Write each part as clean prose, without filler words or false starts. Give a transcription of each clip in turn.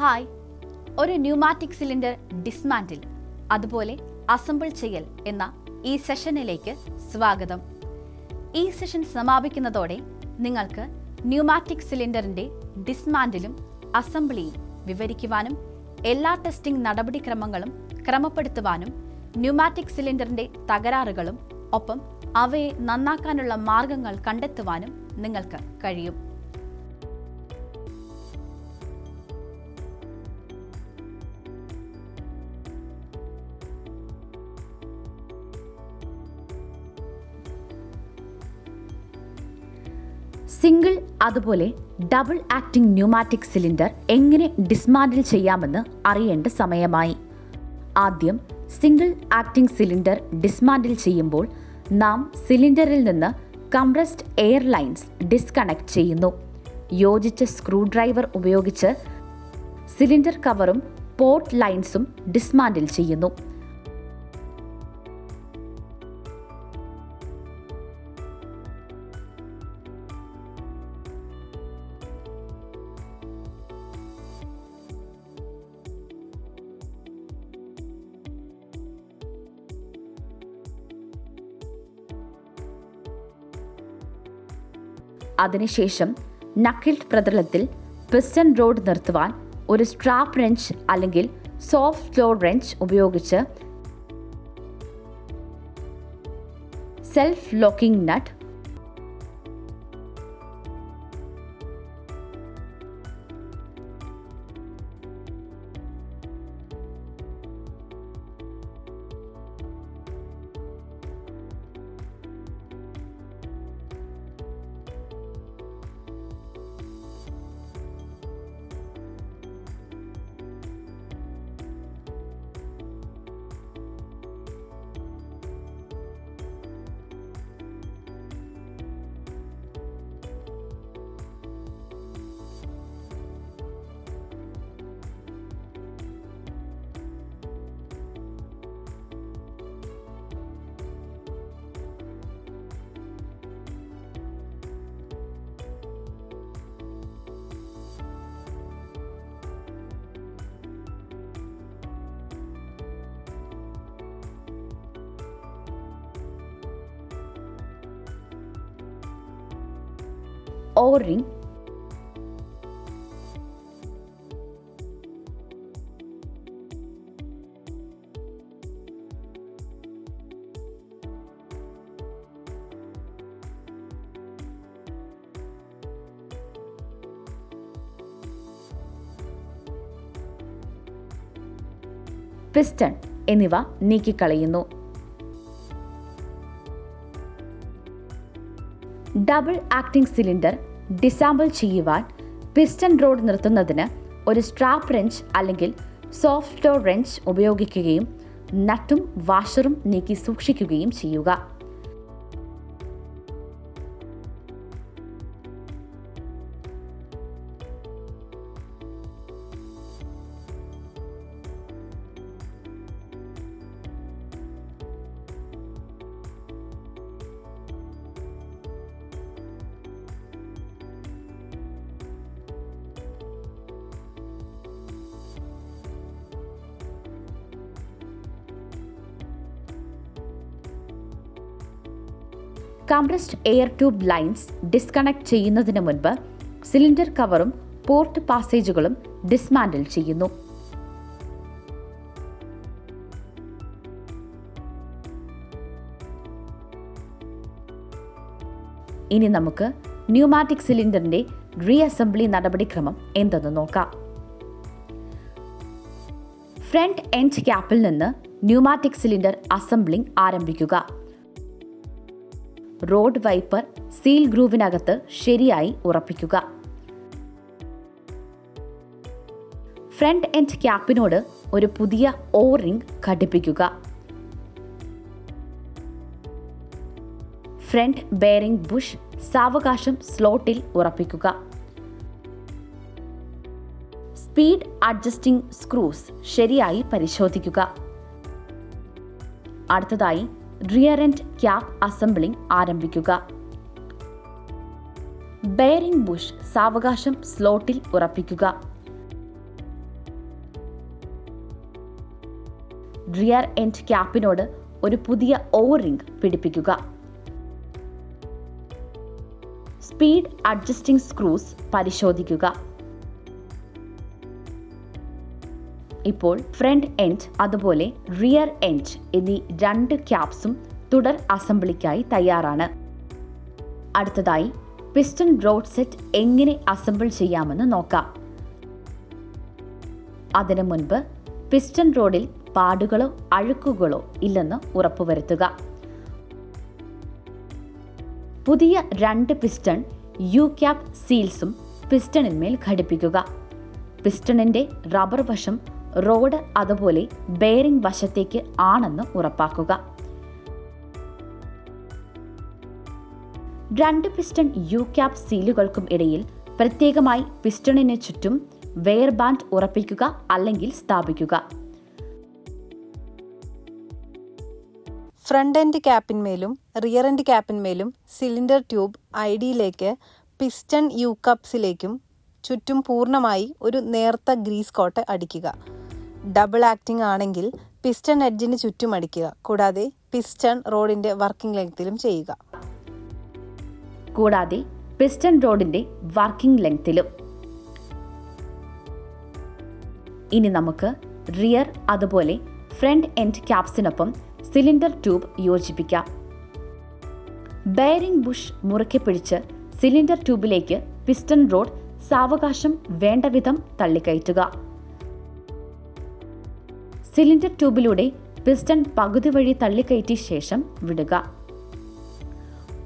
Hi, ഒരു pneumatic cylinder ഡിസ്മാന്റിൽ അതുപോലെ assemble ചെയ്യൽ എന്ന ഈ സെഷനിലേക്ക് സ്വാഗതം. ഈ സെഷൻ സമാപിക്കുന്നതോടെ നിങ്ങൾക്ക് ന്യൂമാറ്റിക് സിലിണ്ടറിന്റെ ഡിസ്മാന്റിലും അസംബ്ലിയും വിവരിക്കുവാനും എല്ലാ ടെസ്റ്റിംഗ് നടപടിക്രമങ്ങളും ക്രമപ്പെടുത്തുവാനും ന്യൂമാറ്റിക് സിലിണ്ടറിന്റെ തകരാറുകളും ഒപ്പം അവയെ നന്നാക്കാനുള്ള മാർഗങ്ങൾ കണ്ടെത്തുവാനും നിങ്ങൾക്ക് കഴിയും. സിംഗിൾ അതുപോലെ ഡബിൾ ആക്ടിംഗ് ന്യൂമാറ്റിക് സിലിണ്ടർ എങ്ങനെ ഡിസ്മാന്റിൽ ചെയ്യാമെന്ന് അറിയേണ്ട സമയമായി. ആദ്യം സിംഗിൾ ആക്ടിംഗ് സിലിണ്ടർ ഡിസ്മാന്റിൽ ചെയ്യുമ്പോൾ നാം സിലിണ്ടറിൽ നിന്ന് കംപ്രസ്ഡ് എയർ ലൈൻസ് ഡിസ്കണക്ട് ചെയ്യുന്നു. യോജിച്ച സ്ക്രൂ ഡ്രൈവർ ഉപയോഗിച്ച് സിലിണ്ടർ കവറും പോർട്ട് ലൈൻസും ഡിസ്മാന്റിൽ ചെയ്യുന്നു. അതിനുശേഷം നക്കിൾഡ് പ്രതലത്തിൽ പിസ്റ്റൺ റോഡ് നിർത്തുവാൻ ഒരു സ്ട്രാപ്പ് റെഞ്ച് അല്ലെങ്കിൽ സോഫ്റ്റ് ഫ്ലോർ റെഞ്ച് ഉപയോഗിച്ച് സെൽഫ് ലോക്കിംഗ് നട്ട്, O-ring, പിസ്റ്റൺ എന്നിവ നീക്കിക്കളയുന്നു. ഡബിൾ ആക്ടിംഗ് സിലിണ്ടർ ഡിസാമ്പിൾ ചെയ്യുവാൻ പിസ്റ്റൺ റോഡ് നിർത്തുന്നതിന് ഒരു സ്ട്രാപ്പ് റെഞ്ച് അല്ലെങ്കിൽ സോഫ്റ്റ് ഫ്ലോർ റെഞ്ച് ഉപയോഗിക്കുകയും നട്ടും വാഷറും നീക്കി സൂക്ഷിക്കുകയും ചെയ്യുക. Compressed air tube lines disconnect ചെയ്യുന്നതിന് മുൻപ് സിലിണ്ടർ കവറും പോർട്ട് പാസേജുകളും ഡിസ്മാന്റിൽ ചെയ്യുന്നു. ഇനി നമുക്ക് ന്യൂമാറ്റിക് സിലിണ്ടറിന്റെ റീഅസംബ്ലി നടപടിക്രമം എന്തെന്ന് നോക്കാം. ഫ്രണ്ട് എൻഡ് ക്യാപ്പിൽ നിന്ന് ന്യൂമാറ്റിക് സിലിണ്ടർ അസംബ്ലിംഗ് ആരംഭിക്കുക. റോഡ് വൈപ്പർ സീൽ ഗ്രൂവിനകത്ത് ശരിയായി ഉറപ്പിക്കുക. ഫ്രണ്ട് എൻഡ് ക്യാപ്പിനോട് ഒരു പുതിയ O-ring ഘടിപ്പിക്കുക. ഫ്രണ്ട് ബെയറിംഗ് ബുഷ് സാവകാശം സ്ലോട്ടിൽ ഉറപ്പിക്കുക. സ്പീഡ് അഡ്ജസ്റ്റിംഗ് സ്ക്രൂസ് ശരിയായി പരിശോധിക്കുക. അടുത്തതായി റിയർ എൻഡ് ക്യാപ്പ് അസംബ്ലിംഗ് ആരംഭിക്കുക. ബെയറിംഗ് ബുഷ് സാവകാശം സ്ലോട്ടിൽ ഉറപ്പിക്കുക. റിയർ എൻഡ് ക്യാപ്പിനോട് ഒരു പുതിയ O-റിംഗ് പിടിപ്പിക്കുക. സ്പീഡ് അഡ്ജസ്റ്റിംഗ് സ്ക്രൂസ് പരിശോധിക്കുക. ഇപ്പോൾ ഫ്രണ്ട് എൻഡ് അതുപോലെ റിയർ എൻഡ് എന്നീ 2 ക്യാപ്സും തുടർ അസംബ്ലിക്കായി തയ്യാറാണ്. അടുത്തതായി പിസ്റ്റൺ റോഡ് സെറ്റ് എങ്ങനെ അസംബിൾ ചെയ്യാമെന്ന് നോക്കാം. അതിനു മുൻപ് പിസ്റ്റൺ റോഡിൽ പാടുകളോ അഴുക്കുകളോ ഇല്ലെന്ന് ഉറപ്പുവരുത്തുക. പുതിയ 2 പിസ്റ്റൺ U-ക്യാപ്പ് സീൽസും പിസ്റ്റണിന്മേൽ ഘടിപ്പിക്കുക. പിസ്റ്റണിന്റെ റബ്ബർ വശം റോഡ് അതുപോലെ ബെയറിംഗ് വശത്തേക്ക് ആണെന്ന് ഉറപ്പാക്കുക. 2 പിസ്റ്റൺ U-ക്യാപ്പ് സീലുകൾക്കും ഇടയിൽ പ്രത്യേകമായി പിസ്റ്റണിന് ചുറ്റും വെയർ ബാൻഡ് ഉറപ്പിക്കുക അല്ലെങ്കിൽ സ്ഥാപിക്കുക. ഫ്രണ്ട് എൻഡ് ക്യാപ്പിന്മേലും റിയർ എൻഡ് ക്യാപ്പിന്മേലും സിലിണ്ടർ ട്യൂബ് ഐഡിയിലേക്ക് പിസ്റ്റൺ U-കപ്സിലേക്കും ചുറ്റും പൂർണ്ണമായി ഒരു നേർത്ത ഗ്രീസ് കോട്ട് അടിക്കുക. ഡബിൾ ആക്ടിംഗ് ആണെങ്കിൽ പിസ്റ്റൺ എഡ്ജിന് ചുറ്റും അടിക്കുക. കൂടാതെ പിസ്റ്റൺ റോഡിന്റെ വർക്കിംഗ് ലെങ്ത്തിലും ചെയ്യുക. കൂടാതെ പിസ്റ്റൺ റോഡിന്റെ വർക്കിംഗ് ലെങ്ത്തിലും. ഇനി നമുക്ക് റിയർ അതുപോലെ ഫ്രണ്ട് എൻഡ് ക്യാപ്സിനൊപ്പം സിലിണ്ടർ ട്യൂബ് യോജിപ്പിക്കാം. ബെയറിംഗ് ബുഷ് മുറുക്കെ പിടിച്ച് സിലിണ്ടർ ട്യൂബിലേക്ക് പിസ്റ്റൺ റോഡ് സാവകാശം വേണ്ട വിധം തള്ളിക്കയറ്റുക. സിലിണ്ടർ ട്യൂബിലൂടെ പിസ്റ്റൺ പകുതി വഴി തള്ളിക്കയറ്റിയ ശേഷം വിടുക.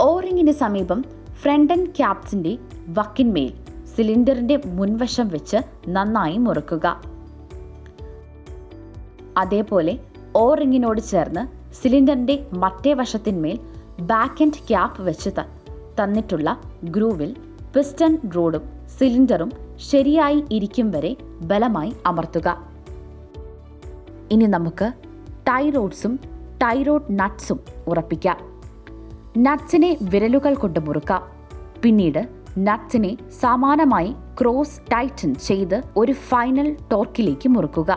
O-റിംഗിന് സമീപം ഫ്രണ്ട് എൻഡ് ക്യാപ്സിന്റെ വക്കിന്മേൽ സിലിണ്ടറിന്റെ മുൻവശം വെച്ച് നന്നായി മുറുക്കുക. അതേപോലെ O-റിംഗിനോട് ചേർന്ന് സിലിണ്ടറിന്റെ മറ്റേ വശത്തിന്മേൽ ബാക്ക് എൻഡ് ക്യാപ്പ് വെച്ച് തന്നിട്ടുള്ള ഗ്രൂവിൽ പിസ്റ്റൺ റോഡും സിലിണ്ടറും ശരിയായി ഇരിക്കും വരെ ബലമായി അമർത്തുക. ഇനി നമുക്ക് ടൈ റോഡ്സും ടൈ റോഡ് നട്ട്സും ഉറപ്പിക്കാം. നട്ട്സിനെ വിരലുകൾ കൊണ്ട് മുറുക്കാം. പിന്നീട് നട്ട്സിനെ സമാനമായി ക്രോസ് ടൈറ്റൻ ചെയ്ത് ഒരു ഫൈനൽ ടോർക്കിലേക്ക് മുറുക്കുക.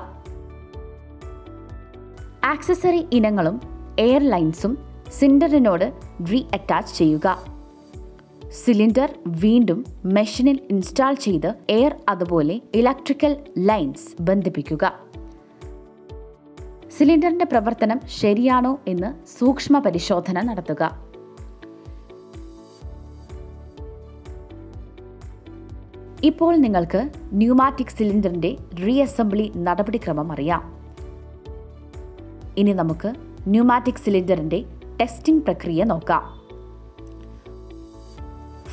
ആക്സസറി ഇനങ്ങളും എയർലൈൻസും സിലിണ്ടറിനോട് റീഅറ്റാച്ച് ചെയ്യുക. സിലിണ്ടർ വീണ്ടും മെഷീനിൽ ഇൻസ്റ്റാൾ ചെയ്ത് എയർ അതുപോലെ ഇലക്ട്രിക്കൽ ലൈൻസ് ബന്ധിപ്പിക്കുക. സിലിണ്ടറിന്റെ പ്രവർത്തനം ശരിയാണോ എന്ന് സൂക്ഷ്മ പരിശോധന നടത്തുക. ഇപ്പോൾ നിങ്ങൾക്ക് ന്യൂമാറ്റിക് സിലിണ്ടറിന്റെ റീഅസംബ്ലി നടപടിക്രമം അറിയാം. ഇനി നമുക്ക് ന്യൂമാറ്റിക് സിലിണ്ടറിന്റെ ടെസ്റ്റിംഗ് പ്രക്രിയ നോക്കാം.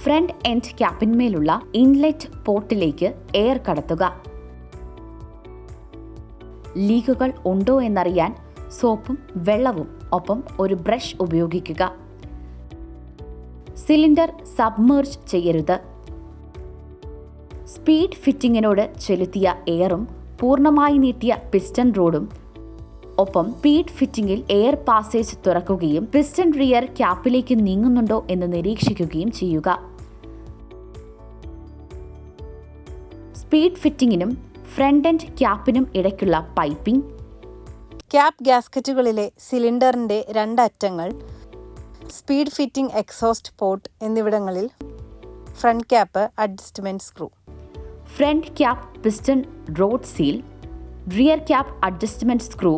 ഫ്രണ്ട് എൻഡ് ക്യാപ്പിന്മേലുള്ള ഇൻലെറ്റ് പോർട്ടിലേക്ക് എയർ കടത്തുക. ലീക്കുകൾ ഉണ്ടോ എന്നറിയാൻ സോപ്പും വെള്ളവും ഒപ്പം ഒരു ബ്രഷ് ഉപയോഗിക്കുക. സിലിണ്ടർ സബ്മേർജ് ചെയ്യരുത്. സ്പീഡ് ഫിറ്റിങ്ങിനോട് ചെലുത്തിയ എയറും പൂർണ്ണമായി നീട്ടിയ പിസ്റ്റൺ റോഡും ഒപ്പം സ്പീഡ് ഫിറ്റിംഗിൽ എയർ പാസേജ് തുറക്കുകയും പിസ്റ്റൺ റിയർ ക്യാപ്പിലേക്ക് നീങ്ങുന്നുണ്ടോ എന്ന് നിരീക്ഷിക്കുകയും ചെയ്യുക. സ്പീഡ് ഫിറ്റിംഗിനും ഫ്രണ്ട് എൻഡ് ക്യാപ്പിനും ഇടയ്ക്കുള്ള പൈപ്പിംഗ്, ക്യാപ്പ് ഗ്യാസ്കറ്റുകളിലെ സിലിണ്ടറിന്റെ 2 അറ്റങ്ങൾ, സ്പീഡ് ഫിറ്റിംഗ് എക്സോസ്റ്റ് പോർട്ട് എന്നിവിടങ്ങളിൽ front cap adjustment screw, front cap piston rod seal, rear cap adjustment screw,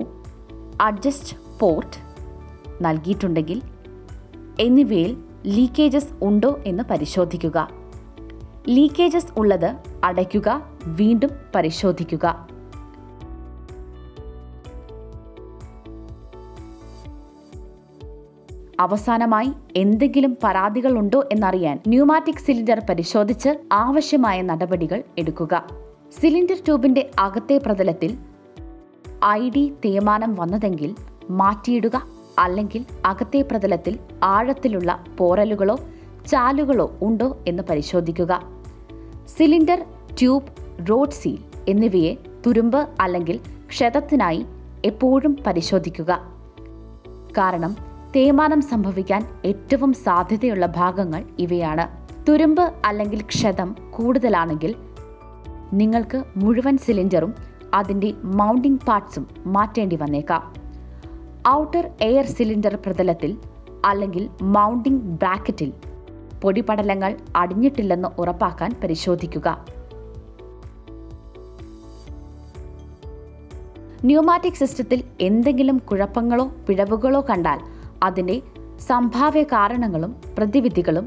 adjust port നൽകിയിട്ടുണ്ടെങ്കിൽ എന്നിവയിൽ ലീക്കേജസ് ഉണ്ടോ എന്ന് പരിശോധിക്കുക. ലീക്കേജസ് ഉള്ളത് അടയ്ക്കുക, വീണ്ടും പരിശോധിക്കുക. അവസാനമായി എന്തെങ്കിലും പരാതികൾ ഉണ്ടോ എന്നറിയാൻ ന്യൂമാറ്റിക് സിലിണ്ടർ പരിശോധിച്ച് ആവശ്യമായ നടപടികൾ എടുക്കുക. സിലിണ്ടർ ട്യൂബിന്റെ അകത്തെ പ്രതലത്തിൽ ID തേയ്മാനം വന്നതെങ്കിൽ മാറ്റിയിടുക. അല്ലെങ്കിൽ അകത്തെ പ്രതലത്തിൽ ആഴത്തിലുള്ള പോറലുകളോ ചാലുകളോ ഉണ്ടോ എന്ന് പരിശോധിക്കുക. സിലിണ്ടർ, ട്യൂബ്, റോഡ് സീൽ എന്നിവയെ തുരുമ്പ് അല്ലെങ്കിൽ ക്ഷതത്തിനായി എപ്പോഴും പരിശോധിക്കുക. കാരണം തേയ്മാനം സംഭവിക്കാൻ ഏറ്റവും സാധ്യതയുള്ള ഭാഗങ്ങൾ ഇവയാണ്. തുരുമ്പ് അല്ലെങ്കിൽ ക്ഷതം കൂടുതലാണെങ്കിൽ നിങ്ങൾക്ക് മുഴുവൻ സിലിണ്ടറും അതിൻ്റെ മൗണ്ടിംഗ് പാർട്സും മാറ്റേണ്ടി വന്നേക്കാം. ഔട്ടർ എയർ സിലിണ്ടർ പ്രതലത്തിൽ അല്ലെങ്കിൽ മൗണ്ടിംഗ് ബ്രാക്കറ്റിൽ പൊടിപടലങ്ങൾ അടിഞ്ഞിട്ടില്ലെന്ന് ഉറപ്പാക്കാൻ പരിശോധിക്കുക. ന്യൂമാറ്റിക് സിസ്റ്റത്തിൽ എന്തെങ്കിലും കുഴപ്പങ്ങളോ പിഴവുകളോ കണ്ടാൽ അതിൻ്റെ സംഭാവ്യ കാരണങ്ങളും പ്രതിവിധികളും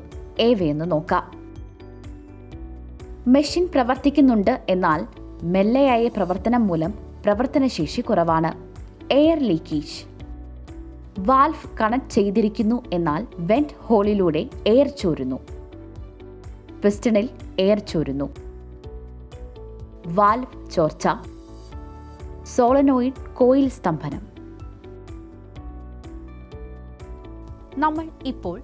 ഏവയെന്ന് നോക്കാം. മെഷീൻ പ്രവർത്തിക്കുന്നുണ്ട്, എന്നാൽ മെല്ലെയായ പ്രവർത്തനം മൂലം പ്രവർത്തനശേഷി കുറവാണ്. Air leakage. വാൽവ് കണക്ട് ചെയ്തിരിക്കുന്നു, എന്നാൽ വെന്റ് ഹോളിലൂടെ എയർ ചോരുന്നു. പിസ്റ്റണിൽ എയർ ചോരുന്നു. വാൽവ് ചോർച്ച. സോളനോയിഡ് കോയിൽ സ്തംഭനം. നമ്മൾ ഇപ്പോൾ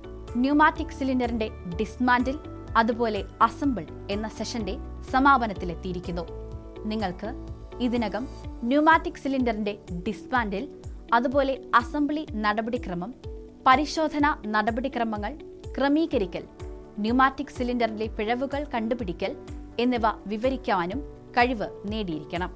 ന്യൂമാറ്റിക് സിലിണ്ടറിന്റെ ഡിസ്മാന്റിൽ അതുപോലെ അസംബിൾ എന്ന സെഷന്റെ സമാപനത്തിലെത്തിയിരിക്കുന്നു. നിങ്ങൾക്ക് ഇതിനകം ന്യൂമാറ്റിക് സിലിണ്ടറിന്റെ ഡിസ്മാന്റിൽ അതുപോലെ അസംബ്ലി നടപടിക്രമം, പരിശോധന നടപടിക്രമങ്ങൾ, ക്രമീകരിക്കൽ, ന്യൂമാറ്റിക് സിലിണ്ടറിലെ പിഴവുകൾ കണ്ടുപിടിക്കൽ എന്നിവ വിവരിക്കാനും കഴിവ് നേടിയിരിക്കണം.